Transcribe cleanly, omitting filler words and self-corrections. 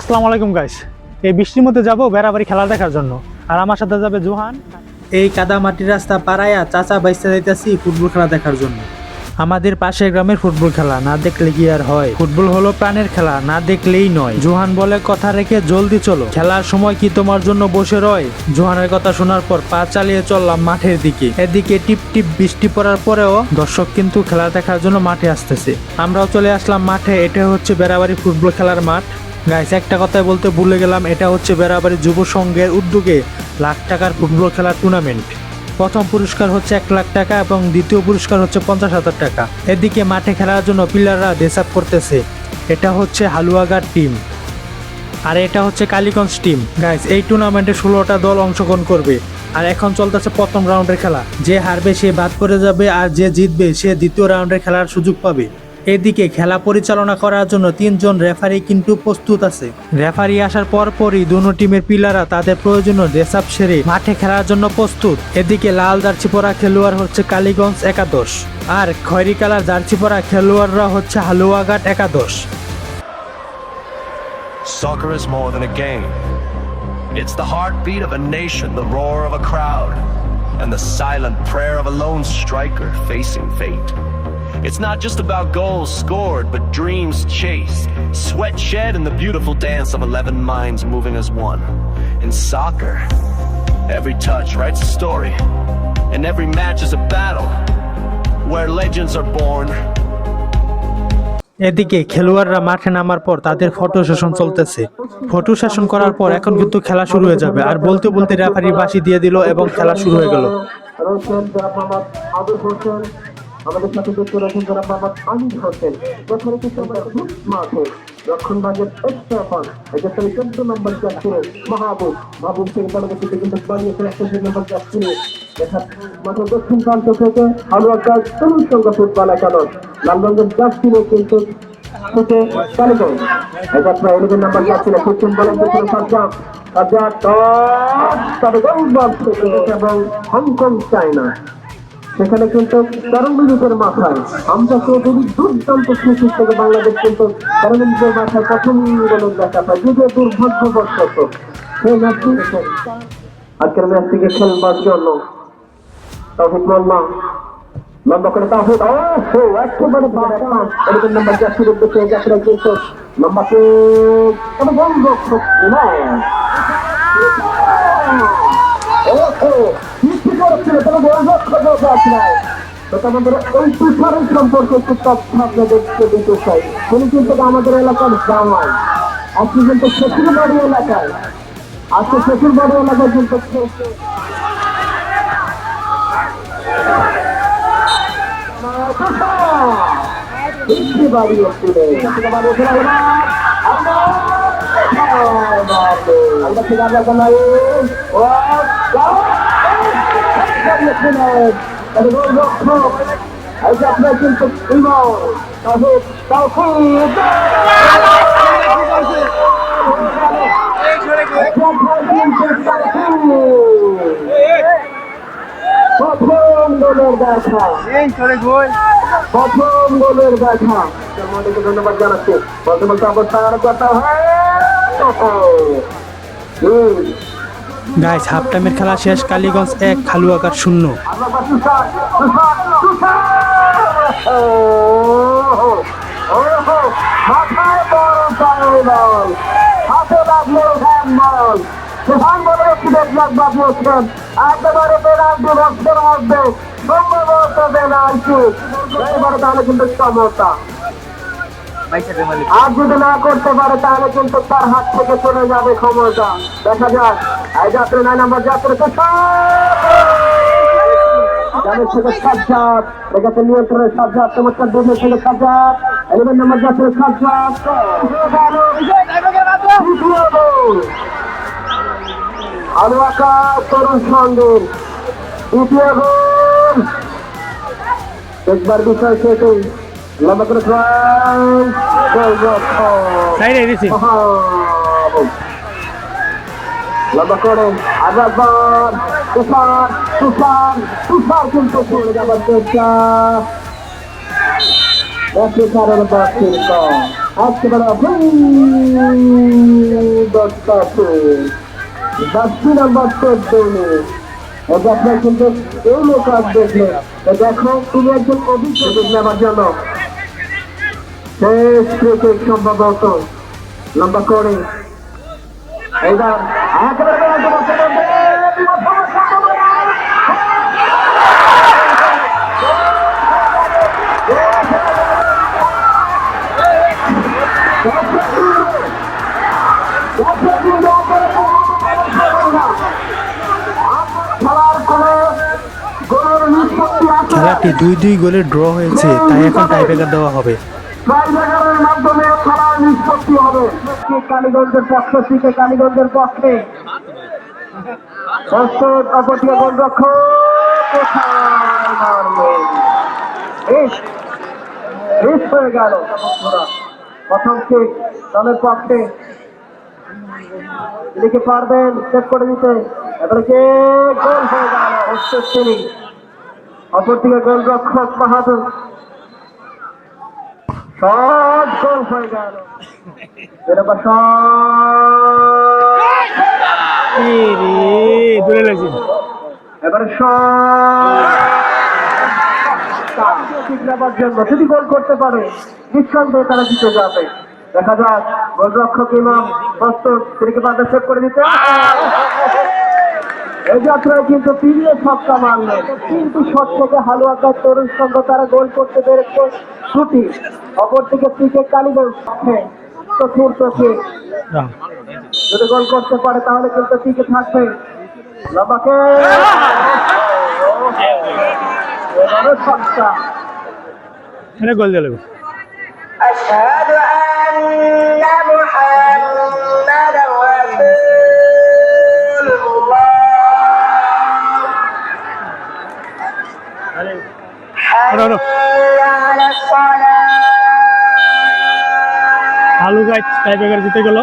আসসালামু আলাইকুম গাইস। এই বৃষ্টির মধ্যে যাবো বেড়াবাড়ি খেলা দেখার জন্য, আর আমার সাথে যাবে জোহান। এই কাদা মাটির রাস্তা পাড়ায়া চাচা বাইসা যাইতাছি ফুটবল খেলা দেখার জন্য। আমাদের পাশের গ্রামের ফুটবল খেলা না দেখলে কি আর হয়? ফুটবল হলো প্রাণের খেলা, না দেখলেই নয়। জোহান বলে কথা রেখে জলদি চলো, খেলার সময় কি তোমার জন্য বসে রয়? জোহানের কথা শোনার পর পা চালিয়ে চললাম মাঠের দিকে। এদিকে টিপ টিপ বৃষ্টি পড়ার পরেও দর্শক কিন্তু খেলা দেখার জন্য মাঠে আসতেছে। আমরাও চলে আসলাম মাঠে। এটা হচ্ছে বেড়াবাড়ি ফুটবল খেলার মাঠ। গাইস, একটা কথাই বলতে ভুলে গেলাম, এটা হচ্ছে বেড়াবাড়ি যুব সংঘের উদ্যোগে লাখ টাকার ফুটবল খেলার টুর্নামেন্ট। প্রথম পুরস্কার হচ্ছে 1 লাখ টাকা এবং দ্বিতীয় পুরস্কার হচ্ছে 50,000 টাকা। এদিকে মাঠে খেলার জন্য প্লেয়াররা ড্রেস আপ করতেছে। এটা হচ্ছে হালুয়াঘাট টিম আর এটা হচ্ছে কালীগঞ্জ টিম। গাইস, এই টুর্নামেন্টে 16টা দল অংশগ্রহণ করবে। আর এখন চলতেছে প্রথম রাউন্ডের খেলা। যে হারবে সে বাদ পড়ে যাবে, আর যে জিতবে সে দ্বিতীয় রাউন্ডের খেলার সুযোগ পাবে। এদিকে খেলা পরিচালনা করার জন্য 3 জন রেফারি কিন্তু প্রস্তুত আছে। রেফারি আসার পরপরই দুনো টিমের প্লেয়াররা তাদের প্রয়োজনীয় ড্রেস আপ সেরে মাঠে খেলার জন্য প্রস্তুত। এদিকে লাল জার্সি পরা খেলোয়াড় হচ্ছে কালীগঞ্জ একাদশ, আর খয়েরি কালার জার্সি পরা খেলোয়াড়রা হচ্ছে হালুয়াঘাট একাদশ। Soccer is more than a game. It's the heartbeat of a nation, the roar of a crowd, and the silent prayer of a lone striker facing fate. It's not just about goals scored, but dreams chased, sweat shed, and the beautiful dance of 11 minds moving as one. In soccer, every touch writes a story, and every match is a battle where legends are born. এদিকে খেলোয়াড়রা মাঠে নামার পর তাদের photo session চলতেছে। Photo session করার পর এখন কিন্তু খেলা শুরু হয়ে যাবে। আর বলতে বলতে রেফারি বাঁশি দিয়ে দিল এবং খেলা শুরু হয়ে গেল। আমাদের সাথে যুক্ত রয়েছেন যারা মোহাম্মদ আমির হোসেন, যথারীতি মাঠে রক্ষণ ভাগের এক্সট্রা এটা 14 নম্বর জাতীয় মাহবুব থেকে পরবর্তীতে কিন্তু বাড়িয়েছে 1 নম্বর জাতীয়। দেখা মাঠের দক্ষিণ প্রান্ত থেকে হালুয়াঘাট তরুণ সংঘ ফুটবল একাদশ লাল রঙের জার্সি কিন্তু থেকে কালীগঞ্জ এটা 11 নম্বর জাতীয় পশ্চিম বলের পেছনে সাজ্জাদ তবে গোলবাগ থেকে এবং হংকং চায়না। সেখানে কিন্তু 13 মিনিটের মাথায় আমরা চৌধুরী দুর্দান্ত সুযোগ থেকে বাংলাদেশ কিন্তু 13 মিনিটের মাথায় প্রথম গোলের দেখা পায়। যদিও দুর্ভাগ্যবশত সেই ম্যাচটি আজকের ম্যাচ থেকে খেলবার জন্য তাওহিদ মোল্লা লম্বা করে তাওহিদ একেবারে এরকম নাম্বার জাতীয় উদ্দেশ্যে যাত্রা কিন্তু লম্বাকে তবে গোলরক্ষক সম্পর্কে একটু তথ্য আপনাদেরকে দিতে চাই। তিনি কিন্তু আমাদের এলাকার জামাই, আজকে কিন্তু শ্বশুর বাড়ি এলাকায়, আজকে শ্বশুর বাড়ি এলাকায় কিন্তু বাড়ি আপনার কিন্তু প্রথম গোলের দেখা, প্রথম গোলের দেখা। ধন্যবাদ জানাচ্ছি। বলতে বলতে অবস্থা আরো কথা হয়। গাইস, হাফ টাইমের খেলা শেষ। কালীগঞ্জ 1, হালুয়াঘাট 0। তাহলে কিন্তু সমতা আর যদি না করতে পারে তাহলে কিন্তু তার হাত থেকে চলে যাবে ক্ষমতা। দেখা যাক এই যাত্রা 9 নম্বর যাত্রা থেকে সাজ্জাদ দেখাতে নিয়ন্ত্রণে সাজ্জাদ চমৎকার দুধে থেকে সাজ্জাদ 11 নম্বর যাত্রা সাজ্জাদ হালুয়াঘাট তরুণ সংঘের দ্বিতীয় গোল। একবার বিষয় সেটি লম্বা করে লম্বা করে আবার তুষার তুষার তুষার কিন্তু চলে যাবার চেষ্টা। তুষারের একেবারে মুস্তাফি জার্সি নাম্বার 14 এটা আপনার কিন্তু এই লোক দেখলে দেখো তুমি একজন অভিজ্ঞতা নেওয়ার জন্য শেষ ক্রিকেট সম্ভবত লম্বা করে এইবার একেবারে খেলাটি 2-2 গোলে ড্র হয়েছে, তাই এখন টাইব্রেকার দেওয়া হবে। ট্রাইব্রেকারের মাধ্যমে খেলা নিষ্পত্তি হবে। কালীগঞ্জের পক্ষ থেকে কালীগঞ্জের পক্ষে অপরটিকে গোলরক্ষক হয়ে গেল। প্রথম কিক দলের পক্ষে এদিকে পারবেন সেট করে দিতে, এবারে কে গোল হয়ে গেল তিনি। অপরদিকে গোলরক্ষক বাহাদুর শট গোল হয়ে গেল। এরপর দূরে লাগছে। এবারে নেবার জন্য যদি গোল করতে পারে নিঃসন্দেহে তারা জিতে যাবে। দেখা যাক গোলরক্ষক ইমাম প্রস্তুত, তিনিকে পাল্টা সেভ করে দিতে। এই যাত্রায় কিন্তু তিনিও ছক্কা মারলেন, কিন্তু শট থেকে হালুয়াকার তরুণ সংঘ তারা গোল করতে পেরেছে ছুটি। অপরদিকে ক্রিকেট কালীগঞ্জ চতুর্থকে যদি গোল করতে পারে তাহলে কিন্তু টিকে থাকবে। লম্বাকে এবারে ছক্কা। এটা গোল দিয়ে লাগবে। أشهد أن محمدا رسول الله حي على الصلاة আলু গাছ টাইব্রেকার জিতে গেল।